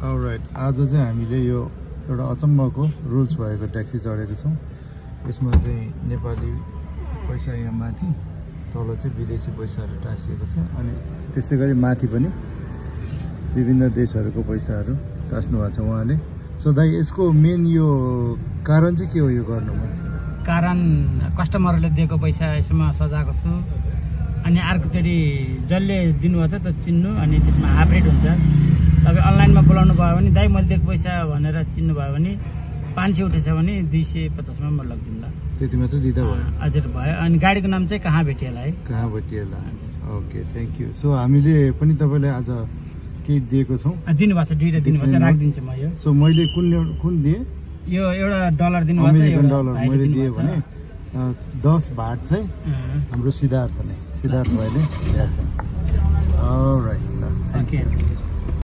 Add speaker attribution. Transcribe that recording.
Speaker 1: All right आज चाहिँ हामीले यो एउटा अचम्मको रुल्स भएको ट्याक्सी चढेको छौँ। यसमा चाहिँ नेपाली पैसा यहाँ माथि, तल चाहिँ विदेशी पैसाहरू टाँसिएको छ अनि त्यसै गरी माथि पनि विभिन्न देशहरूको पैसाहरू टाँस्नु भएको छ उहाँले। सो दाइ यसको मेन यो कारण चाहिँ के हो यो गर्नुमा?
Speaker 2: कारण कस्टमरले दिएको पैसा यसमा सजाएको छु अनि अर्कोचोटि जसले दिनुभएको छ त चिन्नु अनि त्यसमा हाफ रेट हुन्छ। तपाईँ अनलाइनमा बोलाउनु भयो भने दाइ मैले दिएको पैसा भनेर चिन्नु भयो भने 500 उठेछ भने 250 मा म लगिदिउँला।
Speaker 1: त्यति मात्र दिँदा भयो?
Speaker 2: हजुर भयो। अनि गाडीको नाम चाहिँ कहाँ भेटिएला है?
Speaker 1: कहाँ भेटिएला। Okay thank you. सो हामीले पनि तपाईँलाई आज केही दिएको छौँ?
Speaker 2: दिनुभएको छ, दुईवटा दिनुभएको छ, राखिदिन्छु म यो।
Speaker 1: सो मैले कुन दिएँ? यो
Speaker 2: एउटा डलर दिनुभएको छ,
Speaker 1: अमेरिकन डलर मैले दिएँ भने 10 भाट चाहिँ हाम्रो सिद्धार्थ भाइले दिएको छ। अलराइट ल थ्याङ्क यू।